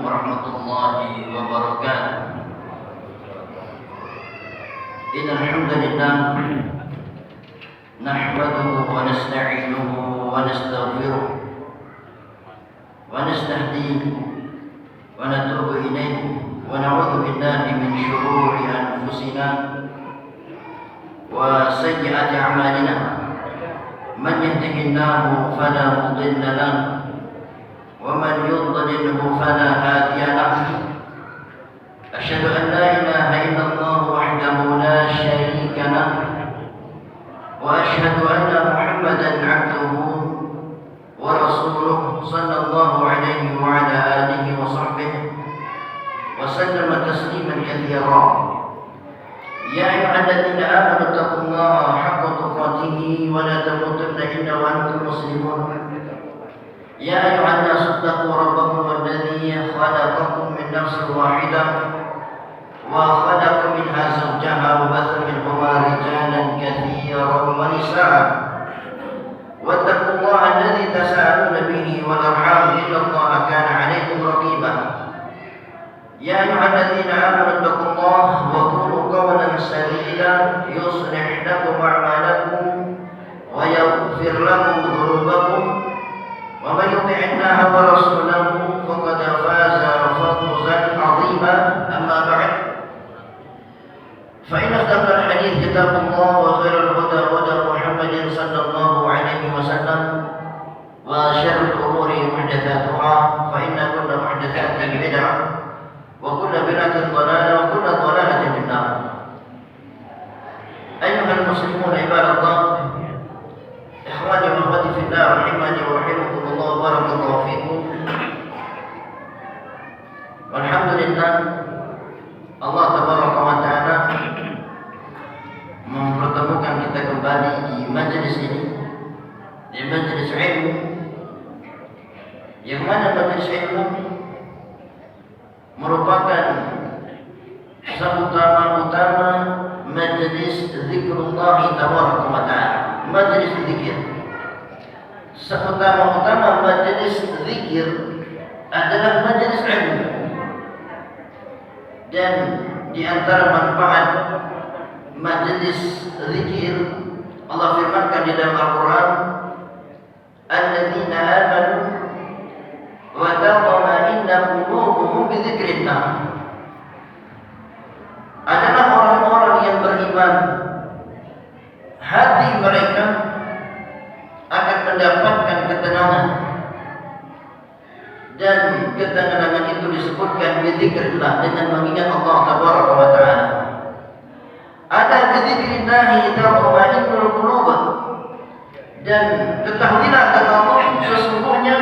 ورحمة الله وبركاته. إن الحمد لله نحمده ونستعينه ونستغفره ونستهديه ونتوب إليه ونعوذ بالله من شرور أنفسنا وسيئات أعمالنا. من يهده الله فلا مضل له ومن يضلله فلا هادي له. أشهد أن لا إله إلا الله وحده لا شريك له وأشهد أن محمدا عبده ورسوله صلى الله عليه وعلى آله وصحبه وسلم تسليما كثيرا. يا أيها الذين آمنوا اتقوا الله حق تقاته ولا تموتن إلا وأنتم مسلمون. يا أيها الناس اتقوا ربكم الذي خلقكم من نفس واحدة وخلق منها زوجها وبث منهما رجالا كثيرا ونساء واتقوا الله الذي تساءلون به والأرحام إن الله كان عليكم رقيبا. يا أيها الذين آمنوا اتقوا الله وقولوا قولا سديدا يصلح لكم أعمالكم ويغفر لكم ذنوبكم ومن يطع الله ورسوله فقد فاز فوزا عظيما. أما بعد فإن أصدق الحديث كتاب الله وخير الهدى هدى محمد صلى الله عليه وسلم وشر الأمور محدثاتها فإن كل محدثات بدعة وكل بدعة ضلالة وكل ضلالة في النار. أيها المسلمون عباد الله، إخواني وأخواتي في الله رحمني ورحمكم الله وبارك الله فيكم. Alhamdulillah, Allah tabaraka wa ta'ala mempertemukan kita kembali di majelis ini, di majelis ilmu, yang mana majelis ilmu merupakan seutama-utama majelis zikrullah tabaraka wa ta'ala. Majelis zikir, seutama-utama majelis zikir adalah majelis ilmu. Dan di antara manfaat majelis zikir, Allah firmankan di dalam Al-Quran, alladzina amanu wa tatma'innu qulubuhum bi dzikrillah. Adalah orang-orang yang beriman, hati mereka akan mendapatkan ketenangan, dan ketenangan itu disebutkan bizikrillah, dengan mengingat Allah tabaraka wa ta'ala. Ada bizikrillah tatma'innul qulub, dan ketahuilah kata Allah, sesungguhnya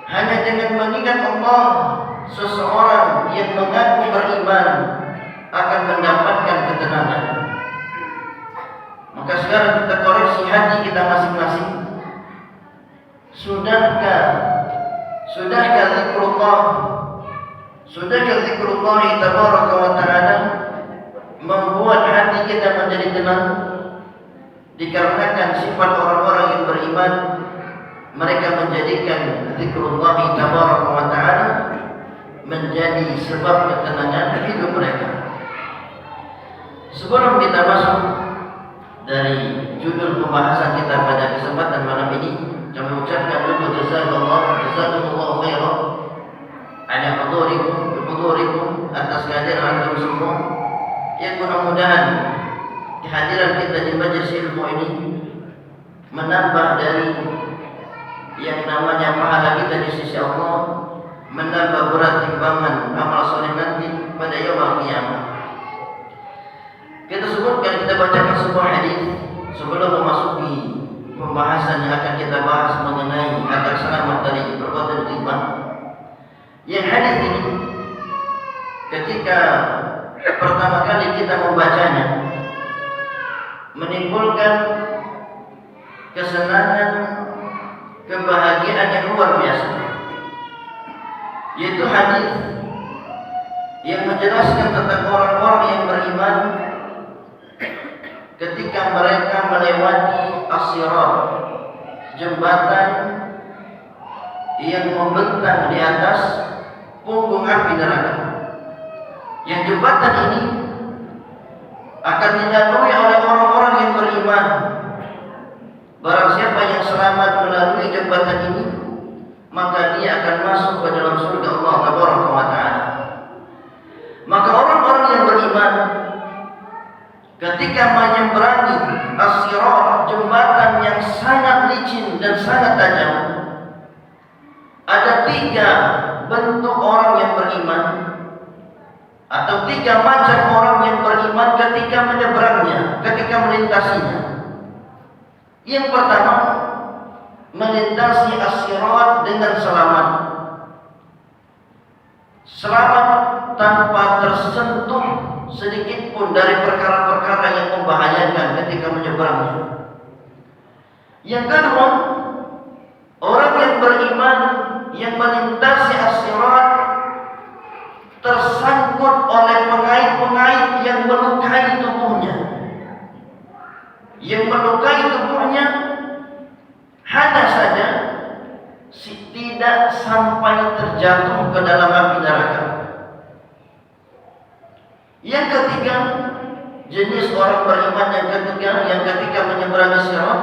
hanya dengan mengingat Allah seseorang yang mengaku beriman akan mendapatkan ketenangan. Maka sekarang kita koreksi hati kita masing-masing. Sudahkah zikrullah? Sudahkah zikrullah tabaraka wa ta'ala membuat hati kita menjadi tenang? Dikarenakan sifat orang-orang yang beriman, mereka menjadikan zikrullah tabaraka wa ta'ala menjadi sebab ketenangan hidup mereka. Sebelum kita masuk dari judul pembahasan kita pada kesempatan malam ini, kami ucapkan dulu jazakumullah khairan ala hudurikum atas kehadiran antum semua, yang mudah-mudahan kehadiran kita di majelis ilmu ini menambah dari yang namanya pahala kita di sisi Allah, menambah berat timbangan amal soleh nanti pada yaumul qiyamah. Kita sebutkan, kita bacakan sebuah hadis sebelum memasuki pembahasan yang akan kita bahas mengenai agar selamat dari perbuatan ghibah. Yang hadis ini ketika pertama kali kita membacanya menimbulkan kesenangan, kebahagiaan yang luar biasa, yaitu hadis yang menjelaskan tentang orang-orang yang beriman ketika mereka melewati as-sirat, jembatan yang membentang di atas punggung api neraka. Yang jembatan ini akan dilalui oleh orang-orang yang beriman. Barang siapa yang selamat melalui jembatan ini, maka dia akan masuk ke dalam surga Allah Tabaraka wa Ta'ala. Maka orang-orang yang beriman ketika menyeberangi as-sirat, jembatan yang sangat licin dan sangat tajam, ada 3 bentuk orang yang beriman atau 3 macam orang yang beriman ketika menyeberangnya, ketika melintasinya. Yang pertama, melintasi as-sirat dengan selamat. Selamat tanpa tersentuh sedikit pun dari perkara-perkara yang membahayakan ketika menyeberangnya. Yang kedua, orang yang beriman yang melintasi as-sirat tersangkut oleh pengait-pengait yang melukai tubuhnya. Yang melukai tubuhnya hanya saja tidak sampai terjatuh ke dalam api neraka. Yang ketiga, jenis orang beriman yang ketiga yang ketika menyeberangi sirat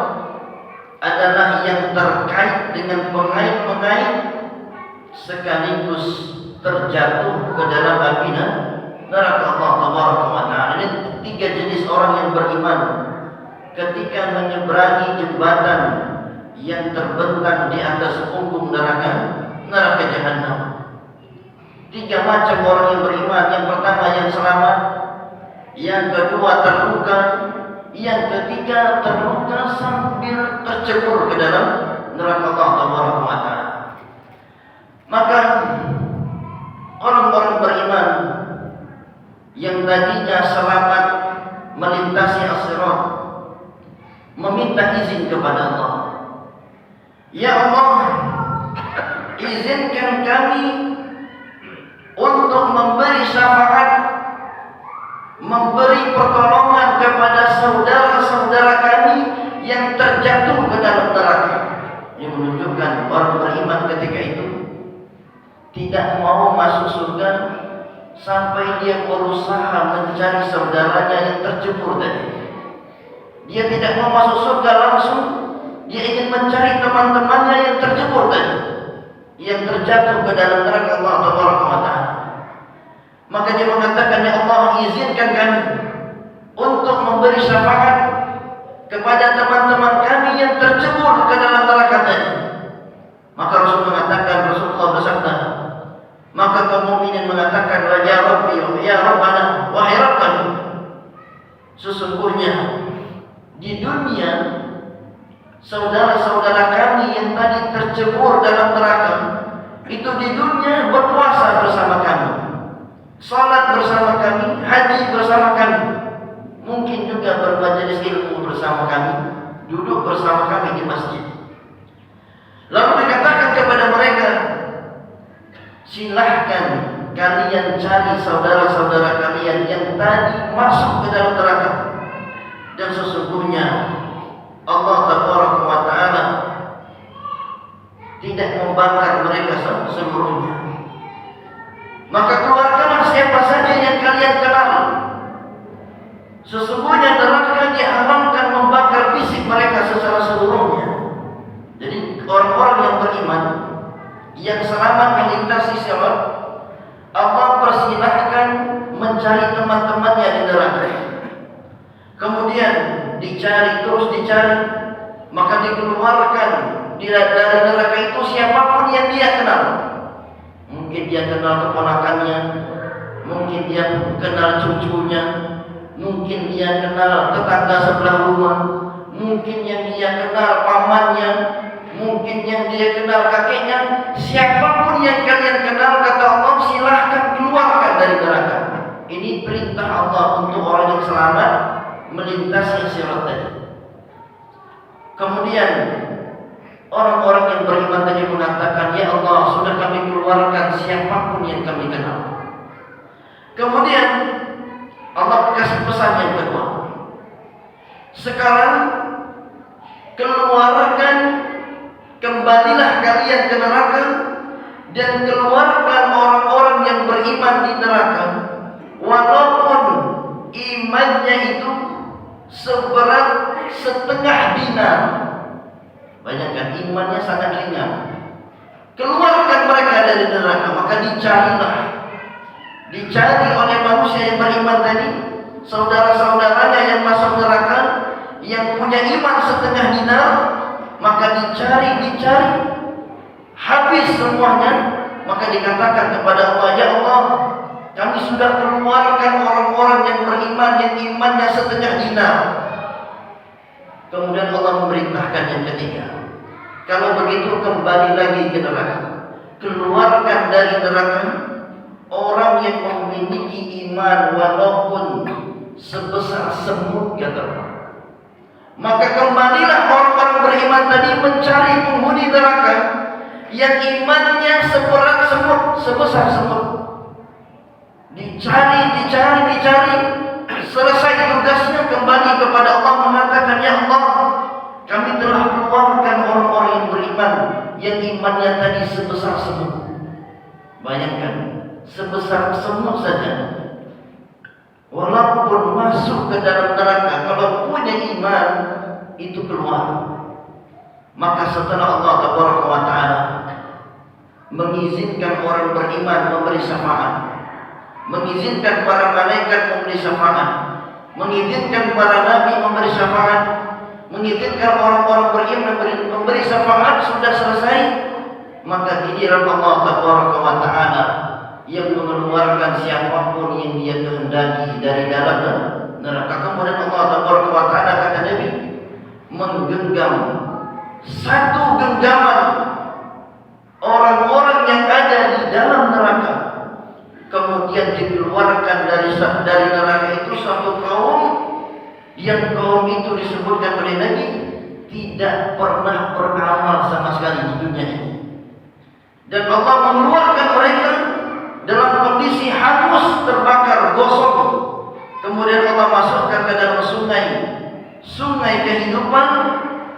adalah yang terkait dengan pengait-pengait sekaligus terjatuh ke dalam api neraka Allah Tabaraka wa Ta'ala. Ini 3 jenis orang yang beriman ketika menyeberangi jembatan yang terbentang di atas punggung neraka jahanam. 3 macam orang yang beriman. Yang pertama yang selamat, yang kedua terluka, yang ketiga terluka sambil tercebur ke dalam neraka Allah Tabaraka wa Ta'ala. Maka orang-orang beriman yang tadinya selamat melintasi as-sirat meminta izin kepada Allah. Ya Allah, izinkan kami untuk memberi syafaat, memberi pertolongan kepada saudara-saudara kami yang terjatuh ke dalam neraka. Yang menunjukkan orang beriman ketika itu tidak mau masuk surga sampai dia berusaha mencari saudaranya yang tercebur tadi. Dia tidak mau masuk surga langsung, dia ingin mencari teman-temannya yang tercebur tadi, yang terjatuh ke dalam neraka Allah Tabaraka wa Ta'ala. Maka dia mengatakan, ya Allah, izinkan kami untuk memberi syafaat kepada teman-teman kami yang tercebur ke dalam neraka tadi. Maka Rasul mengatakan, Rasulullah bersabda, maka kaum mukminin mengatakan, ya Rabbi, ya Rabbana, wahai Rabb kami, sesungguhnya di dunia saudara-saudara kami yang tadi tercebur dalam neraka itu di dunia berpuasa bersama kami, salat bersama kami, haji bersama kami, mungkin juga bermajelis ilmu bersama kami, duduk bersama kami di masjid. Lalu dikatakan kepada mereka, silahkan kalian cari saudara-saudara kalian yang tadi masuk ke dalam neraka, dan sesungguhnya Allah Tabaraka wa Ta'ala tidak membakar mereka seluruhnya. Maka keluarkanlah siapa saja yang kalian kenal. Sesungguhnya neraka diharamkan membakar fisik mereka secara seluruhnya. Jadi orang-orang yang beriman yang selamat melintasi sirat, Allah persilahkan mencari teman-temannya di neraka. Kemudian dicari, terus dicari, maka dikeluarkan dari neraka itu siapapun yang dia kenal. Mungkin dia kenal keponakannya, mungkin dia kenal cucunya, mungkin dia kenal tetangga sebelah rumah, mungkin yang dia kenal pamannya, mungkin yang dia kenal kakeknya. Siapapun yang kalian kenal, kata Allah, silahkan keluarkan dari neraka. Ini perintah Allah untuk orang yang selamat melintasi sirat tadi. Kemudian orang-orang yang beriman tadi mengatakan, ya Allah, sudah kami keluarkan siapapun yang kami kenal. Kemudian Allah kasih pesan yang kedua, sekarang keluarkan, kembalilah kalian ke neraka dan keluarkan orang-orang orang yang beriman di neraka, walaupun imannya itu seberat setengah dinar. Bayangkan, imannya sangat ringan. Keluarkan mereka dari neraka, maka dicari oleh manusia yang beriman tadi, saudara-saudaranya yang masuk neraka, yang punya iman setengah dinar, maka dicari, habis semuanya, maka dikatakan kepada Allah, ya Allah, kami sudah keluarkan orang-orang yang beriman, yang imannya setengah dinar. Kemudian Allah memerintahkan yang ketiga, kalau begitu kembali lagi ke neraka, keluarkan dari neraka orang yang memiliki iman walaupun sebesar semut, kata Allah. Maka kembalilah orang-orang beriman tadi mencari penghuni neraka yang imannya seberat semut, sebesar semut. Dicari, selesai tugasnya kembali kepada Allah, mengatakan, ya Allah, kami telah keluarkan orang-orang yang beriman yang imannya tadi sebesar semut. Bayangkan, sebesar semut saja, walaupun masuk ke dalam neraka, kalau punya iman itu keluar. Maka setelah Allah Taala mengizinkan orang beriman memberi syafaat, mengizinkan para malaikat memberi syafaat, mengizinkan para nabi memberi syafaat, mengizinkan orang-orang beriman memberi syafaat, sudah selesai, maka giliran Allah Taala yang mengeluarkan siapapun yang dia kehendaki dari dalam neraka. Kemudian Allah Taala, kata Nabi, menggenggam satu genggaman orang-orang yang ada di dalam neraka, kemudian dikeluarkan dari neraka itu satu kaum yang kaum itu disebutkan oleh Nabi tidak pernah beramal sama sekali di dunia ini, dan Allah mengeluarkan mereka dalam kondisi hangus, terbakar, gosong. Kemudian Allah masukkan ke dalam sungai kehidupan,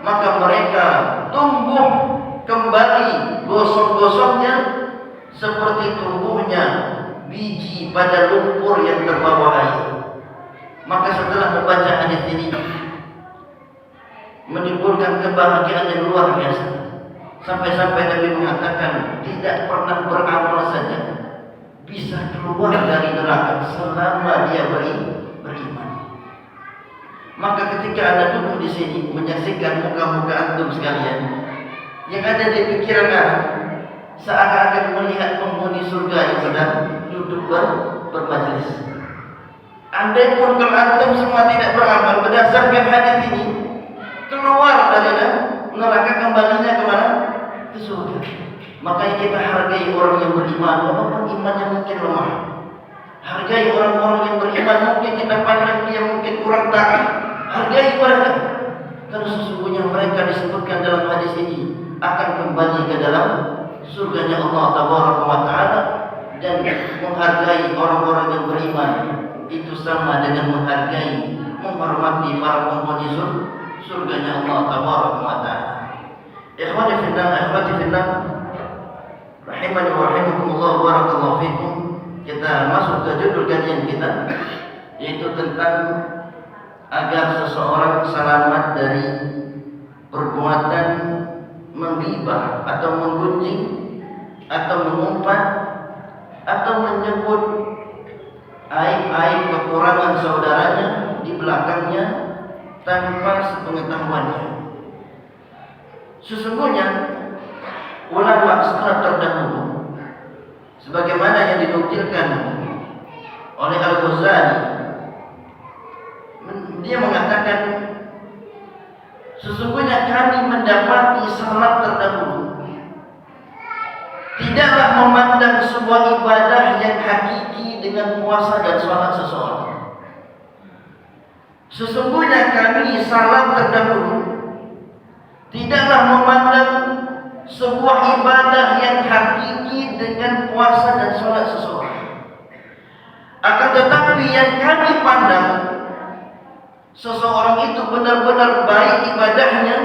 maka mereka tumbuh kembali gosong-gosongnya seperti tumbuhnya biji pada lumpur yang terbawa air. Maka setelah membaca hadis ini menimbulkan kebahagiaan yang luar biasa, sampai-sampai Nabi mengatakan tidak pernah beramal saja bisa keluar dari neraka selama dia beriman. Maka ketika Anda duduk di sini menyaksikan muka-muka antum sekalian, yang ada di pikiran Anda seakan-akan melihat penghuni surga yang sedang duduk bermajelis. Andai pun kalau antum semua tidak beramal berdasarkan hadis ini, keluar dari neraka, kembalinya kemana? Ke surga. Makanya kita hargai orang yang beriman, walaupun imannya mungkin lemah. Hargai orang-orang yang beriman, mungkin kita pandang dia mungkin kurang taat, hargai mereka, karena sesungguhnya mereka disebutkan dalam hadis ini akan kembali ke dalam surganya Allah Taala. Dan menghargai orang-orang yang beriman itu sama dengan menghargai, menghormati para penghuni surganya Allah Taala. Ikhwati fillah, rahimani wa rahimakumullah, barakallahu fikum. Kita masuk ke judul kajian kita, yaitu tentang agar seseorang selamat dari perbuatan menggibah atau menggunjing atau mengumpat atau menyebut aib-aib kekurangan saudaranya di belakangnya tanpa sepengetahuannya. Sesungguhnya ulama salaf terdahulu, sebagaimana yang dinukilkan oleh Al-Ghazali, dia mengatakan sesungguhnya kami mendapati salaf terdahulu tidaklah memandang sebuah ibadah yang hakiki dengan puasa dan sholat seseorang. Sesungguhnya kami salaf terdahulu tidaklah memandang sebuah ibadah yang hakiki dengan puasa dan sholat seseorang. Akan tetapi yang kami pandang, seseorang itu benar-benar baik ibadahnya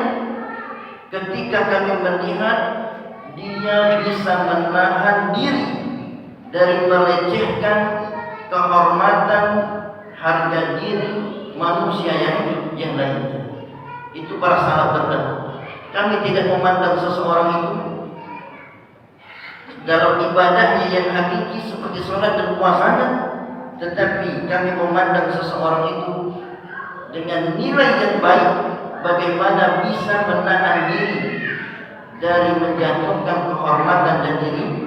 ketika kami melihat dia bisa menahan diri dari melecehkan kehormatan harga diri manusia yang lainnya. Itu para salaf terdahulu. Kami tidak memandang seseorang itu dalam ibadahnya yang hakiki seperti sholat dan puasanya, tetapi kami memandang seseorang itu dengan nilai yang baik, bagaimana bisa menahan diri dari menjatuhkan kehormatan dan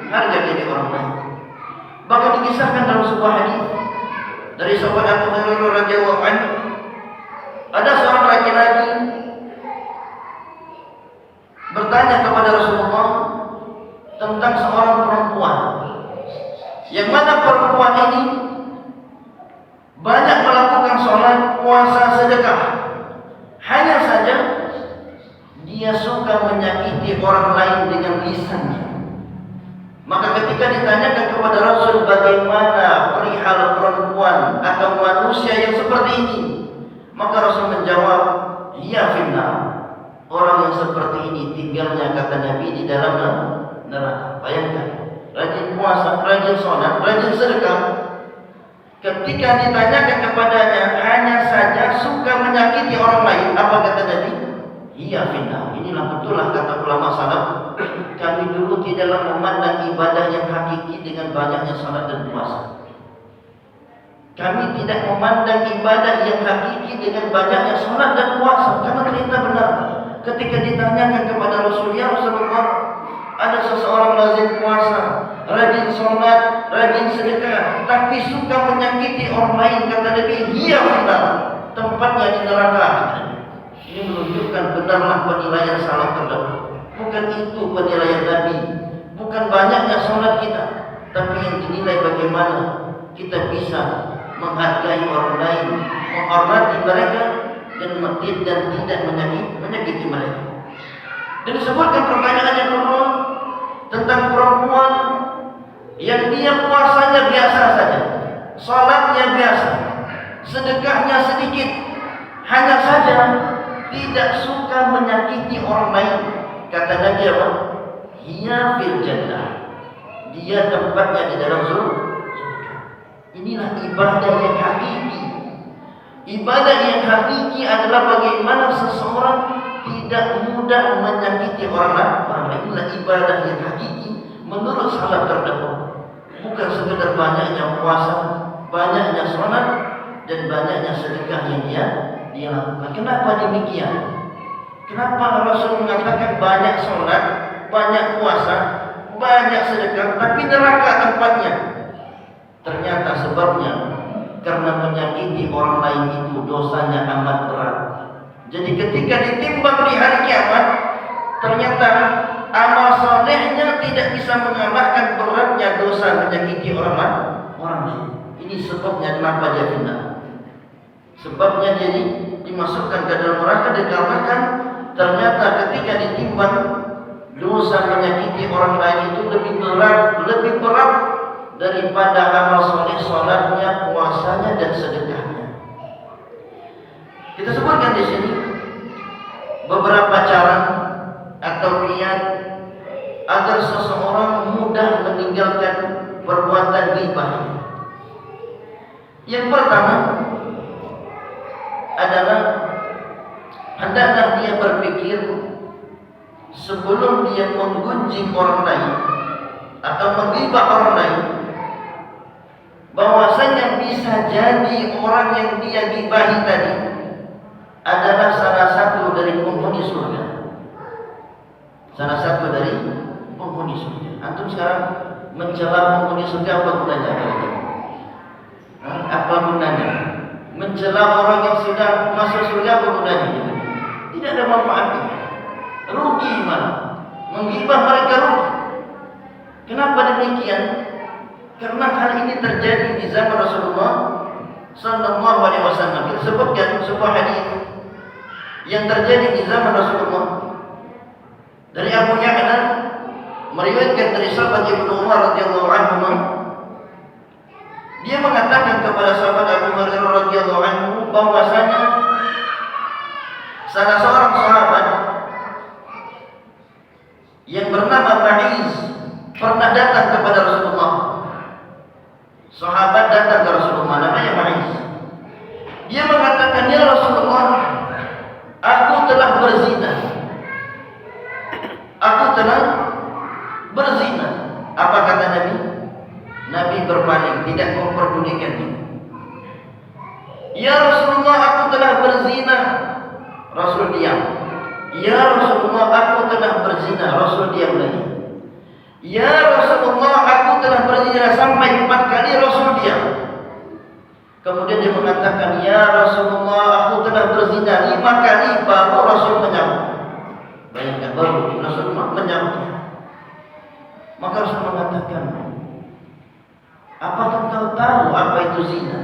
harga diri orang lain. Bahkan dikisahkan dalam sebuah hadis dari sahabat Abu Hurairah radhiyallahu anhu, ada seorang laki-laki bertanya kepada Rasulullah tentang seorang perempuan, yang mana perempuan ini banyak melakukan sholat, puasa, sedekah. Hanya saja dia suka menyakiti orang lain dengan lisannya. Maka ketika ditanyakan kepada Rasul bagaimana perihal perempuan atau manusia yang seperti ini, maka Rasul menjawab, "Ya finnar." Orang yang seperti ini tinggalnya, kata Nabi, di dalam neraka. Bayangkan, rajin puasa, rajin sholat, rajin sedekah. Ketika ditanyakan kepadanya hanya saja suka menyakiti orang lain, apa kata Nabi? Iya finnar. Inilah betullah kata ulama salaf, kami dulu tidaklah memandang ibadah yang hakiki dengan banyaknya salat dan puasa. Kami tidak memandang ibadah yang hakiki dengan banyaknya salat dan puasa, karena ternyata benar. Ketika ditanyakan kepada Rasul, ya Rasulullah, ada seseorang lazim puasa, rajin sholat, rajin sedekah, tapi suka menyakiti orang lain, kata Nabi, iya benar, tempatnya di neraka. Ini menunjukkan benarlah penilaian salaf terdahulu. Bukan itu penilaian Nabi, bukan banyaknya sholat kita, tapi yang dinilai bagaimana kita bisa menghargai orang lain, menghormati mereka, dan tidak menyakiti mereka. Dan disebutkan pertanyaan yang kedua tentang perempuan yang dia puasanya biasa saja, sholatnya biasa, sedekahnya sedikit, hanya saja tidak suka menyakiti orang lain. Kata Nabi apa? Hiya fil jannah. Dia tempatnya di dalam surga. Inilah ibadah yang hakiki. Ibadah yang hakiki adalah bagaimana seseorang tidak mudah menyakiti orang lain. Inilah ibadah yang hakiki menurut salaf terdahulu. Bukan sekedar banyaknya puasa, banyaknya sholat, dan banyaknya sedekah yang dia lakukan. Kenapa demikian? Kenapa Rasul mengatakan banyak sholat, banyak puasa, banyak sedekah, tapi neraka tempatnya? Ternyata sebabnya karena menyakiti orang lain itu dosanya amat berat. Jadi ketika ditimbang di hari kiamat, ternyata amal solehnya tidak bisa mengalahkan beratnya dosa menyakiti orang lain. Ini sebabnya kenapa dia benar. Sebabnya jadi dimasukkan ke dalam neraka dikarenakan ternyata ketika ditimbang dosa menyakiti orang lain itu lebih berat daripada amal soleh, sholatnya, puasanya, dan sedekahnya. Kita sebutkan di sini beberapa cara atau kiat agar seseorang mudah meninggalkan perbuatan ghibah. Yang pertama adalah hendaklah dia berpikir sebelum dia menggunjing orang lain atau menggibah orang lain, bahwasanya bisa jadi orang yang dia gibahi tadi adalah salah satu dari penghuni surga. Salah satu dari penghuni surga. Antum sekarang mencela penghuni surga, apa gunanya? Apa gunanya? Mencela orang yang sudah masuk surga, apa gunanya? Tidak ada manfaatnya. Rugi malah. Menggibah mereka rugi. Kenapa demikian? Karena hal ini terjadi di zaman Rasulullah sallallahu alaihi wasallam. Kita sebutkan sebuah hadis yang terjadi di zaman Rasulullah dari Abu Ya'la meriwayatkan dari sahabat Ibnu Umar radhiyallahu anhu. Dia mengatakan kepada sahabat Abu Hurairah radhiyallahu anhu bahwasanya salah seorang sahabat yang bernama Ma'iz pernah datang kepada Rasulullah berpaling, tidak memperdulikannya. Ya Rasulullah, aku telah berzina. Rasul diam. Ya Rasulullah, aku telah berzina. Rasul diam lagi. Ya Rasulullah, aku telah berzina sampai 4 kali. Rasul diam. Kemudian dia mengatakan, ya Rasulullah, aku telah berzina 5 kali. Baru Rasul menyambut. Bayangkan, baru Rasul menyambut. Maka Rasul mengatakan, apakah engkau tahu apa itu zina?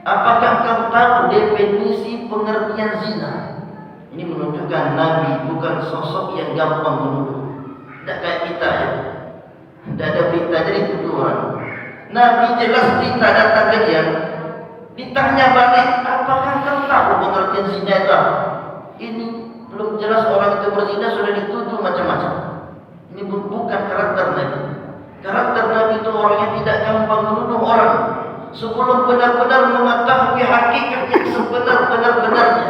Apakah engkau tahu definisi pengertian zina? Ini menunjukkan Nabi bukan sosok yang gampang menuduh. Tidak kayak kita ya. Tidak ada berita jadi tuduh orang. Nabi jelas berita datang ke dia. Ditanya balik, apakah engkau tahu pengertian zina itu apa? Ini belum jelas orang itu berzina sudah dituduh macam-macam. Ini bukan karakter Nabi. Karakter Nabi itu orang yang tidak gampang menuduh orang sebelum benar-benar mengetahui hakikat yang sebenar-benarnya.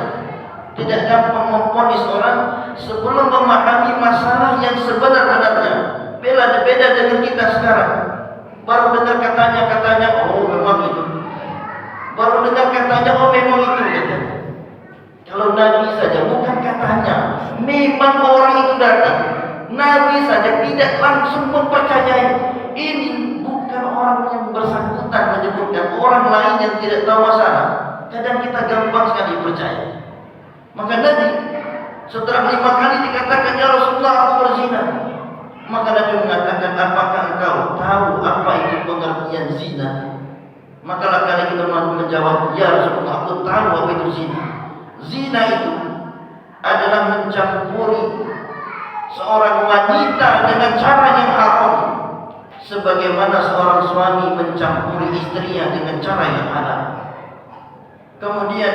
Tidak gampang memvonis orang sebelum memahami masalah yang sebenar-benarnya. Beda dengan kita sekarang. Baru dengar katanya, oh memang itu. Baru dengar katanya, oh memang itu katanya. Kalau Nabi saja bukan katanya, memang orang itu datang. Nabi saja tidak langsung mempercayai. Ini bukan orang yang bersangkutan menyebutkan, orang lain yang tidak tahu masalah. Kadang kita gampang sekali percaya. Maka Nabi setelah 5 kali dikatakan, ya Rasulullah, aku berzina. Maka Nabi mengatakan, apakah engkau tahu apa itu pengertian zina? Maka laki-laki itu menjawab, ya Rasulullah, aku tahu apa itu zina. Zina itu adalah mencampuri seorang wanita dengan cara yang haram, sebagaimana seorang suami mencampuri istrinya dengan cara yang halal. Kemudian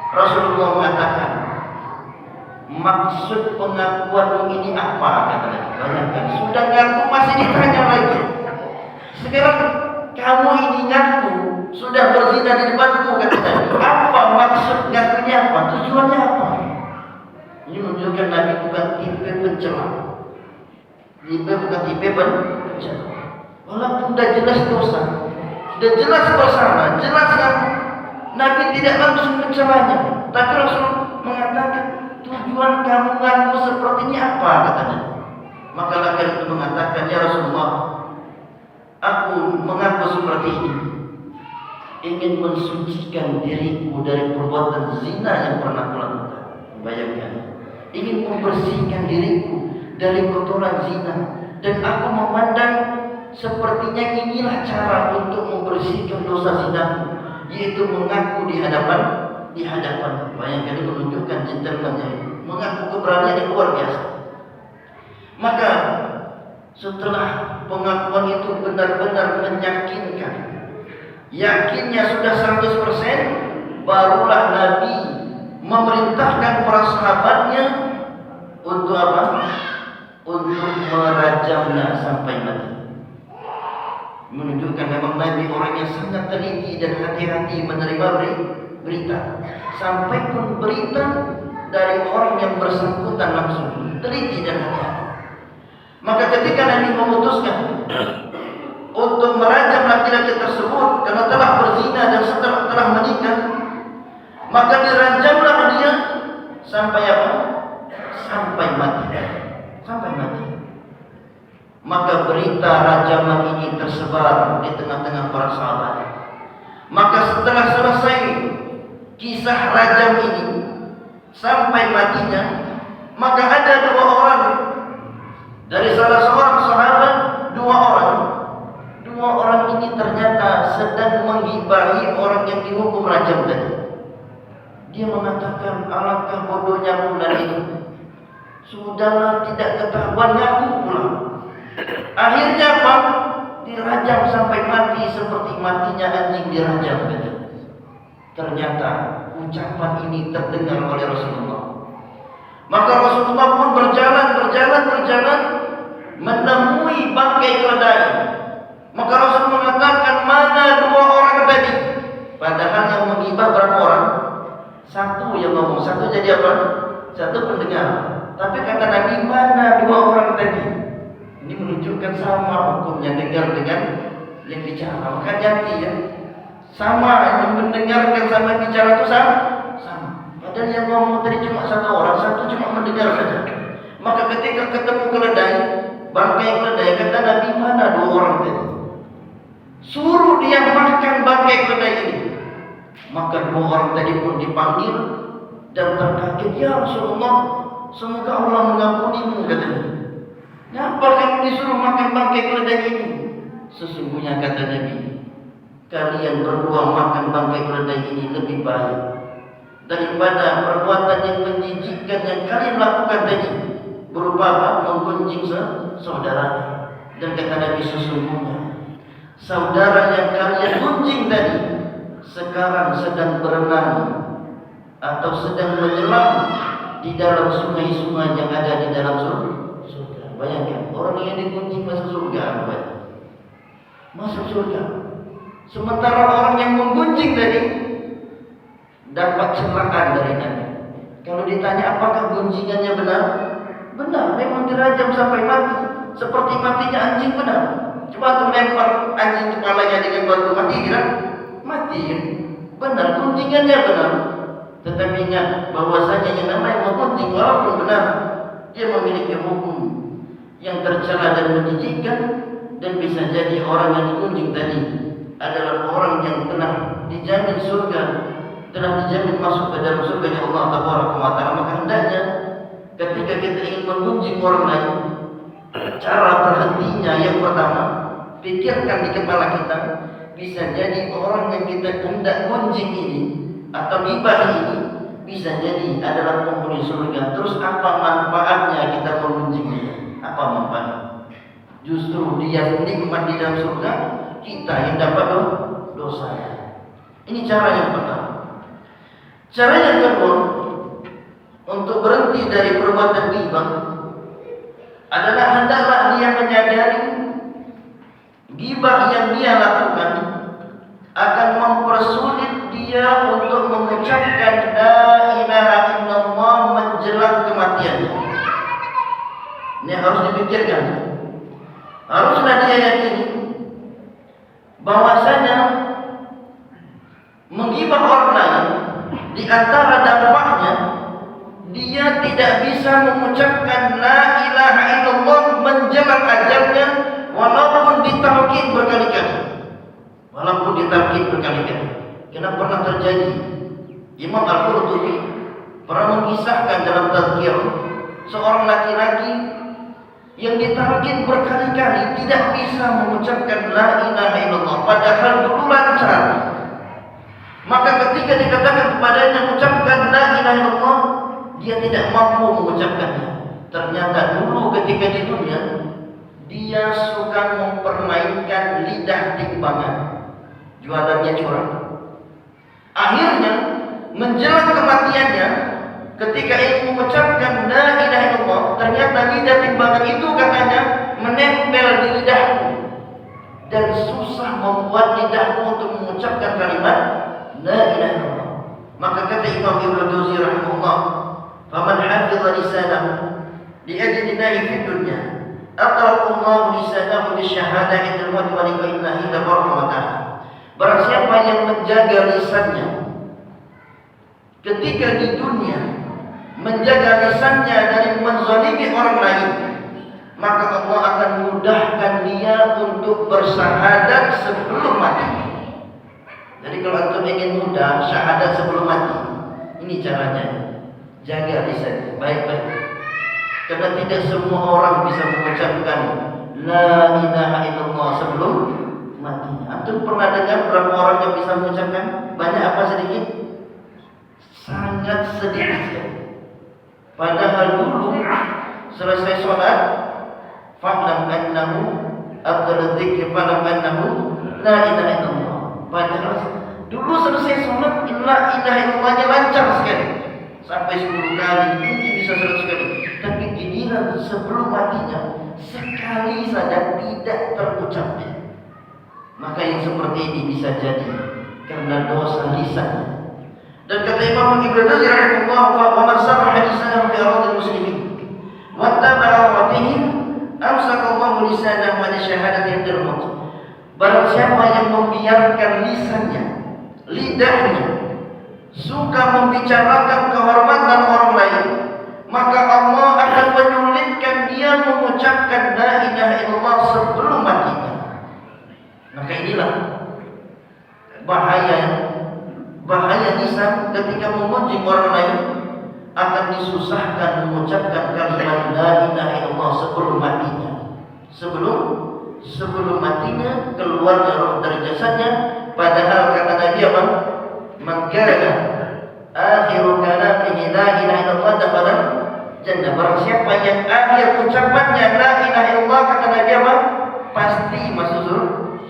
Rasulullah mengatakan, maksud pengakuan ini apa? Katanya, bayangkan, sudah ngaku masih ditanya lagi. Sekarang kamu ini ngaku sudah berzina di depanku, katanya. Apa maksud ngakunya apa? Tujuannya apa? Ini menunjukkan Nabi bukan tipe pencela. Bukan tipe pencela. Walaupun sudah jelas dosa, sudah jelas bersalah, jelas kan Nabi tidak langsung mencelanya. Tapi Rasul mengatakan, tujuan kamu ngaku seperti ini apa? Katanya. Maka laki-laki itu mengatakan, ya Rasulullah, aku mengaku seperti ini ingin mensucikan diriku dari perbuatan zina yang pernah kulakukan. Bayangkan, ingin membersihkan diriku dari kotoran zina, dan aku memandang sepertinya inilah cara untuk membersihkan dosa zinaku, yaitu mengaku di hadapan. Bayangkan, ini menunjukkan gentleman-nya, mengaku keberanian yang luar biasa. Maka setelah pengakuan itu benar-benar meyakinkan, yakinnya sudah 100%, barulah Nabi memerintahkan para sahabatnya untuk apa? Untuk merajamnya sampai mati. Menunjukkan memang Nabi orang yang sangat teliti dan hati-hati menerima berita. Sampai pun berita dari orang yang bersangkutan langsung teliti dan hati-hati. Maka ketika Nabi memutuskan untuk merajam laki-laki tersebut karena telah berzina dan setelah telah menikah, maka dirajamlah dia sampai apa? Sampai mati. Maka berita rajaman ini tersebar di tengah-tengah para sahabat. Maka setelah selesai kisah rajam ini sampai matinya, maka ada 2 orang dari salah seorang sahabat, 2 orang ini ternyata sedang menggibahi orang yang dihukum rajam tadi. Dia mengatakan, alangkah bodohnya bulan ini, sudahlah tidak ketahuan ngaku pula. Akhirnya apa? Dirajam sampai mati seperti matinya anjing dirajam. Ternyata ucapan ini terdengar oleh Rasulullah. Maka Rasulullah pun berjalan menemui bangkai keledai. Maka Rasul mengatakan, mana 2 orang tadi? Padahal yang menggibah berapa orang? 1 yang ngomong, 1 jadi apa? 1 pendengar. Tapi kata Nabi, mana 2 orang tadi? Ini menunjukkan menunjukkan sama hukumnya dengar dengan yang bicara. Maka jadi ya, sama yang mendengarkan sama bicara itu sama. Padahal yang ngomong tadi cuma satu orang, satu cuma mendengar saja. Maka ketika ketemu keledai, bangkai keledai, kata Nabi, mana dua orang tadi? Suruh dia makan bangkai keledai ini. Maka dua orang tadi pun dipanggil dan terkaget, ya Rasulullah, semoga Allah mengampunimu, katanya. Kenapa kamu disuruh makan bangkai keledai ini? Sesungguhnya kata Nabi, kalian berdua makan bangkai keledai ini lebih baik daripada perbuatan yang menjijikkan yang kalian lakukan tadi, berupa apa? Menggunjing saudaranya. Dan kata Nabi, sesungguhnya saudara yang kalian gunjing tadi sekarang sedang berenang atau sedang menyelam di dalam sungai-sungai yang ada di dalam surga. Bayangkan, orang yang digunjing masuk surga apa? Masuk surga. Sementara orang yang menggunjing tadi dapat celaan dari Nabi. Kalau ditanya apakah gunjingannya benar? Benar, memang dirajam sampai mati. Seperti matinya anjing, benar. Coba tuh lempar anjing kepalanya dengan batu, mati tidak? Mati. Benar, gunjingannya benar. Tetapi ingat bahwasanya yang namanya menggunjing walaupun benar, dia memiliki hukum yang tercela dan menjijikkan, dan bisa jadi orang yang digunjing tadi adalah orang yang telah dijamin surga, telah dijamin masuk ke dalam surga yang Allah Taala. Maka hendaknya ketika kita ingin menggunjing orang lain, cara berhentinya yang pertama, pikirkan di kepala kita, bisa jadi orang yang kita hendak gunjing ini atau gibah ini bisa jadi adalah penghuni surga. Terus apa manfaatnya kita menggunjing dia? Apa manfaatnya? Justru dia nikmat di dalam surga, kita yang dapat dosa. Ini cara yang pertama. Cara yang kedua untuk berhenti dari perbuatan ghibah adalah hendaklah dia menyadari ghibah yang dia lakukan akan mempersulit dia untuk mengucapkan la ilaha illallah menjelang kematiannya. Ini harus dipikirkan. Haruslah dia yakini bahwasanya menggibah orang lain di antara dampaknya dia tidak bisa mengucapkan la ilaha illallah menjelang ajalnya, walaupun ditalqin berkali-kali. Karena pernah terjadi, Imam Al-Qurtubi pernah mengisahkan dalam tazkirah seorang laki-laki yang ditalqin berkali-kali tidak bisa mengucapkan la ilaha illallah, padahal dulu lancar. Maka ketika dikatakan kepadanya mengucapkan la ilaha illallah, dia tidak mampu mengucapkannya. Ternyata dulu ketika di dunia dia suka mempermainkan lidah timbangan, jualannya curang. Akhirnya menjelang kematiannya, ketika ia mengucapkan la ilaha illallah, ternyata lidah timbangan itu katanya menempel di lidahku dan susah membuat lidahku untuk mengucapkan kalimat la ilaha illallah. Maka kata Imam Ibnu Jauzi rahimahullah, faman hafidha lisanahu li ajli Allah fi dunya aqra'allahu lisanahu bisyahada indal maut wa lillahi tabaraka wa ta'ala. Barang siapa yang menjaga lisannya ketika di dunia, menjaga lisannya dari menzalimi orang lain, maka Allah akan mudahkan dia untuk bersyahadat sebelum mati. Jadi kalau antum ingin mudah syahadat sebelum mati, ini caranya. Jaga lisan baik-baik. Karena tidak semua orang bisa mengucapkan la ilaha illallah sebelum mati. Antum pernah dengar berapa orang yang bisa mengucapkan? Banyak apa sedikit? Sangat sedikit. Padahal dulu selesai sholat, fa'lam annahu afdalul dzikri fa'lam annahu la ilaha illallah. Padahal dulu selesai sholat la ilaha illallahnya lancar sekali, sampai 10 kali, mungkin bisa 100 kali. Tapi giliran sebelum matinya sekali saja tidak terucapnya. Maka yang seperti ini bisa jadi karena dosa lisan. Dan kata Imam Ibnu Jauzi rahimahullah, wa man sarraha lisanahu fi aradil muslimin wa taba'a rawatihim amsakallahu lisanahu an syahadati indal maut. Barang siapa yang membiarkan lisannya, lidahnya suka membicarakan kehormatan orang lain, maka Allah akan menyulitkan dia mengucapkan la ilaha illallah sebelum matinya. Maka inilah bahaya lisan ketika memuji orang lain, akan disusahkan mengucapkan kalimat la ilaha illallah sebelum matinya. Sebelum matinya keluarnya roh dari jasadnya, padahal kata Nabi apa? Man kana akhiru kalamihi la ilaha illallah dakhala jannah. Barang siapa yang akhir ucapannya la ilaha illallah, kata Nabi apa? Pasti masuk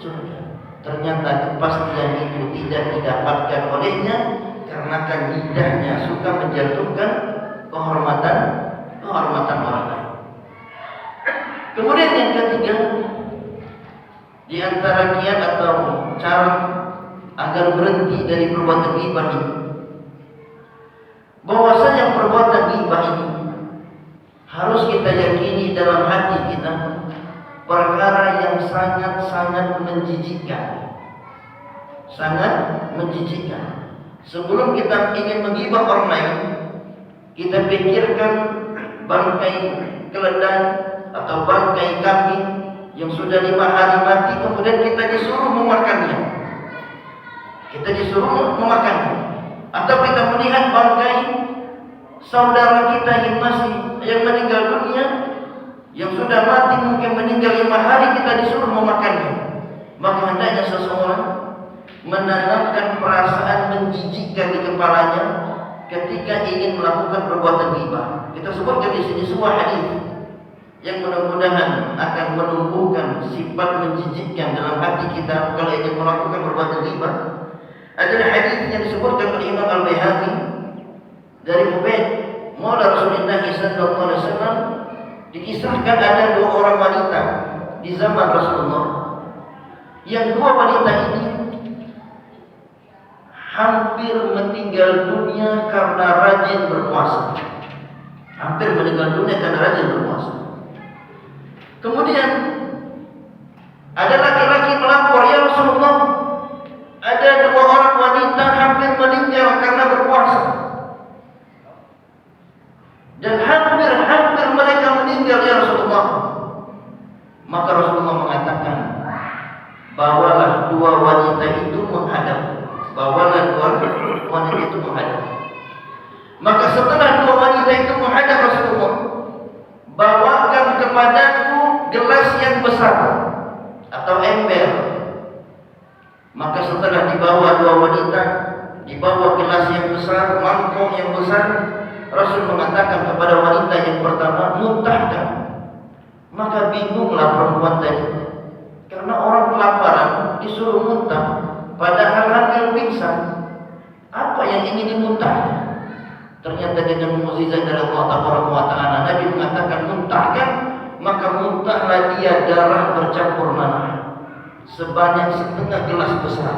surga. Ternyata kepastian itu tidak didapatkan olehnya karena kan lidahnya suka menjatuhkan kehormatan orang lain. Kemudian yang ketiga, di antara kiat atau cara agar berhenti dari perbuatan ghibah ini, bahwasanya perbuatan ghibah ini harus kita yakini dalam hati kita perkara yang sangat-sangat menjijikkan. Sangat menjijikkan. Sebelum kita ingin menggibah orang lain, kita pikirkan bangkai keledai atau bangkai kambing yang sudah 5 hari mati, kemudian kita disuruh memakannya. Atau kita melihat bangkai saudara kita yang meninggal dunia, yang sudah mati mungkin meninggal 5 hari, kita disuruh memakannya. Maka hendaknya seseorang menanamkan perasaan menjijikkan di kepalanya ketika ingin melakukan perbuatan ghibah. Kita sebutkan di sini sebuah hadis yang mudah-mudahan akan menumbuhkan sifat menjijikkan dalam hati kita kalau ingin melakukan perbuatan ghibah. Adalah hadis yang disebutkan oleh Imam Al-Baihaqi dari Ubaid Maula Rasulullah sallallahu alaihi wasallam. Dikisahkan ada 2 orang wanita di zaman Rasulullah, yang 2 wanita ini hampir meninggal dunia karena rajin berpuasa. Kemudian ada laki-laki melapor, ya Rasulullah, ada 2 orang wanita hampir meninggal karena berpuasa, dan hampir mereka meninggal ya Rasulullah. Maka Rasulullah mengatakan, bawalah 2 wanita itu menghadap. Maka setelah 2 wanita itu menghadap Rasulullah, bawakan kepadaku gelas yang besar atau ember. Maka setelah dibawa 2 wanita, dibawa gelas yang besar, mangkok yang besar, Rasul mengatakan kepada wanita yang pertama, muntahkan. Maka bingunglah perempuan tadi, karena orang kelaparan disuruh muntah, padahal hampir pingsan. Apa yang ingin dimuntahkan? Ternyata dengan mukjizat dari Allah Taala, Nabi mengatakan muntahkan, maka muntahlah dia darah bercampur nanah sebanyak setengah gelas besar.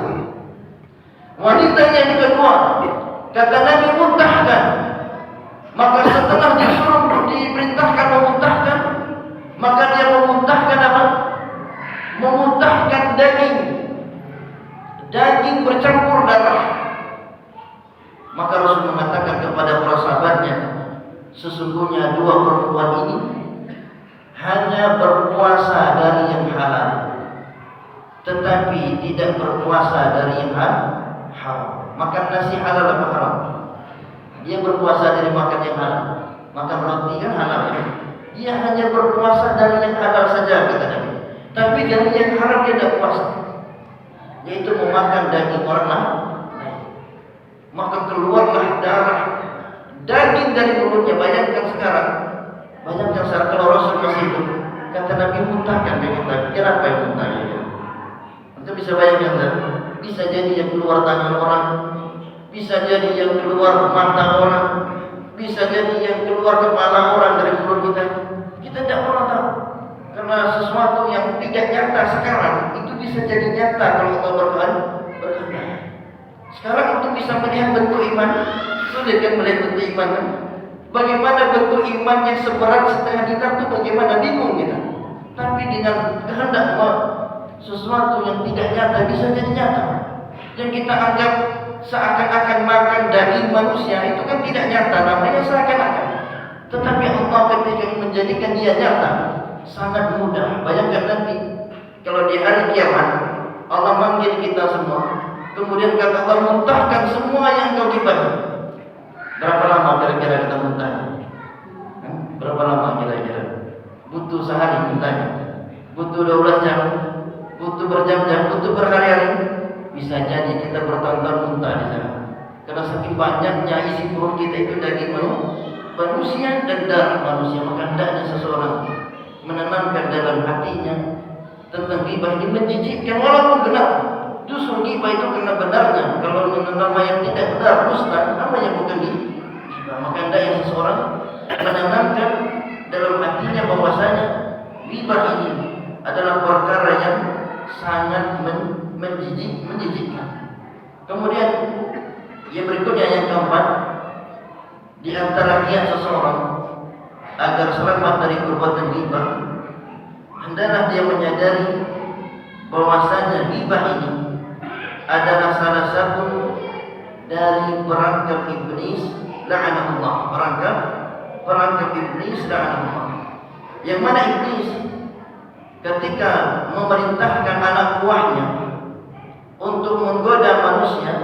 Wanita yang kedua, kata Nabi muntahkan. Maka setelah diperintahkan memuntahkan, maka dia memuntahkan apa? Memuntahkan daging bercampur darah. Maka Rasul mengatakan kepada para sahabatnya, sesungguhnya 2 perempuan ini hanya berpuasa dari yang halal, tetapi tidak berpuasa dari yang haram. Makan nasi halal apa haram? Dia berpuasa dari makan yang halal. Makan roti kan halal ya? Dia hanya berpuasa dari yang halal saja, kata Nabi. Tapi dari yang haram dia tidak puasa, yaitu memakan daging orang lain. Maka keluarlah darah daging dari mulutnya. Bayangkan sekarang kalau Rasul masih hidup, kata Nabi muntahkan daging tadi. Kenapa yang muntahnya? Anda bisa bayangkan kan? Bisa jadi yang keluar tangan orang, bisa jadi yang keluar mata orang, bisa jadi yang keluar kepala orang dari mulut kita. Kita tidak pernah tahu, karena sesuatu yang tidak nyata sekarang itu bisa jadi nyata kalau Allah berkehendak. Sekarang untuk bisa melihat bentuk iman, sulit kan melihat bentuk iman kan? Bagaimana bentuk iman yang seberat setengah dinar itu bagaimana? Bingung kita. tapi dengan kehendak Allah sesuatu yang tidak nyata bisa jadi nyata. Yang kita anggap seakan-akan makan daging manusia itu kan tidak nyata, namanya seakan-akan. Tetapi Allah ketika menjadikan dia nyata sangat mudah. Bayangkan nanti kalau di hari kiamat Allah manggil kita semua, kemudian kata Allah, muntahkan semua yang kau gibahi. Berapa lama kira-kira kita muntahnya? Berapa lama kira-kira? Butuh sehari muntahnya, butuh 12 jam, butuh berjam-jam, butuh berhari-hari. Bisa jadi kita bertahun-tahun muntah di sana. Karena saking banyaknya isi perut kita itu daging manusia dan darah manusia. Maka hendaknya seseorang menanamkan dalam hatinya tentang ghibah ini menjijikkan walaupun benar. Justru ghibah itu karena benarnya. Kalau nama yang tidak benar, dusta, namanya bukan ghibah. Maka hendaknya seseorang menanamkan dalam hatinya bahwasanya ghibah ini adalah perkara yang sangat menjijikkan. Kemudian yang berikutnya, yang keempat, di antara kiat seseorang agar selamat dari perbuatan ghibah, hendaklah dia menyadari bahwasanya ghibah ini adalah salah satu dari perangkap iblis la'anahullah, perangkap iblis la'anahullah. Yang mana iblis ketika memerintahkan anak buahnya untuk menggoda manusia,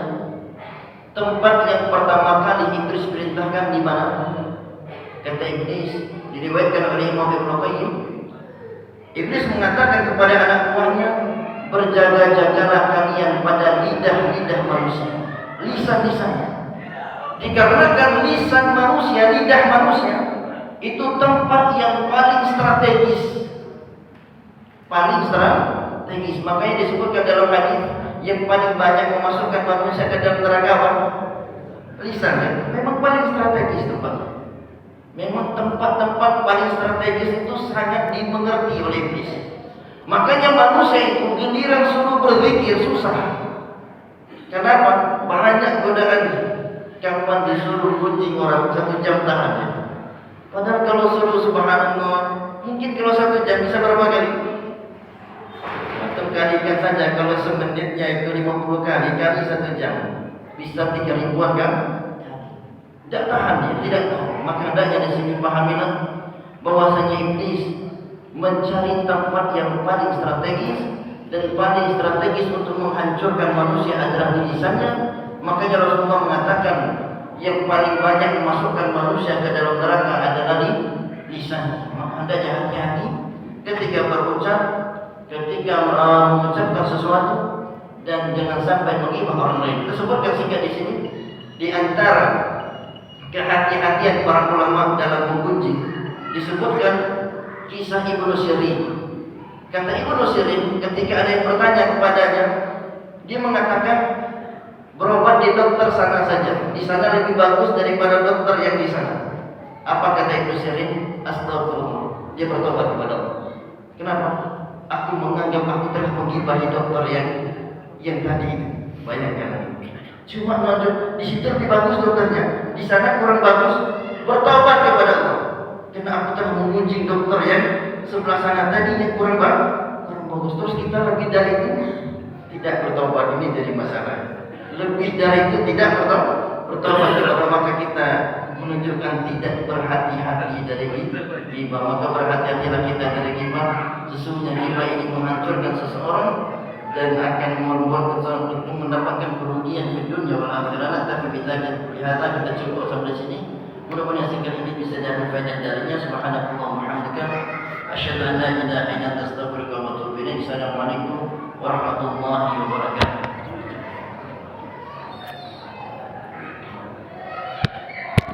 tempat yang pertama kali iblis perintahkan di mana? Kata iblis, diriwayatkan oleh Imam Ibnu Qayyim, iblis mengatakan kepada anak buahnya, berjaga-jagalah kalian pada lidah-lidah manusia, lisan-lisannya. Dikarenakan lisan manusia, lidah manusia itu tempat yang paling strategis. Makanya disebutkan dalam hadis yang paling banyak memasukkan manusia ke dalam neraka apa? Lisan. Memang paling strategis tempatnya. Memang tempat-tempat paling strategis itu sangat dimengerti oleh iblis. Makanya manusia itu giliran suruh berzikir susah. Kenapa? Banyak godaan. Kapan disuruh kuncing orang 1 jam tahan. Padahal kalau suruh subhanallah, mungkin kalau 1 jam bisa berapa kali? Atau kalikan saja, kalau semenitnya itu 50 kali 1 jam, bisa 3.000-an kan? Tidak tahan dia, tidak tahan. Maka hendaknya di sini pahamilah bahwasanya iblis mencari tempat yang paling strategis, dan paling strategis untuk menghancurkan manusia adalah di lisannya. Makanya Rasulullah mengatakan yang paling banyak memasukkan manusia ke dalam neraka adalah di lisan. Maka hendaknya hati-hati ketika berucap, ketika mengucapkan sesuatu, dan jangan sampai menghibah orang lain. Kita sebutkan singkat di sini, di antara kehati-hatian para ulama dalam menggunjing disebutkan kisah Ibnu Sirin. Kata Ibnu Sirin, ketika ada yang bertanya kepadanya, dia mengatakan, berobat di dokter sana saja, di sana lebih bagus daripada dokter yang di sana. Apa kata Ibnu Sirin? Astagfirullah. Dia bertobat kepada Allah. Kenapa? Aku menganggap aku telah menggibahi dokter yang tadi itu. Bayangkan. Cuma di situ lebih bagus dokternya, di sana kurang bagus. Bertobat kepada Allah. Karena aku telah mengunjing dokter yang sebelah sana tadi yang kurang bagus. Terus kita lebih dari itu tidak bertobat, ini jadi masalah. Lebih dari itu tidak bertobat kepada, maka kita menunjukkan tidak berhati-hati dari ghibah. Maka berhati-hatilah kita dari ghibah. Sesungguhnya ghibah ini menghancurkan seseorang dan akan membuat seseorang itu mendapatkan kerugian di dunia wal akhirah. Tapi kita cukup sampai sini. Mudah-mudahan singkat ini bisa jadi faedah darinya. Subhanallah wa bihamdika, asyhadu an la ilaha illa anta, astaghfiruka wa atubu ilaik. Assalamualaikum warahmatullahi wabarakatuh.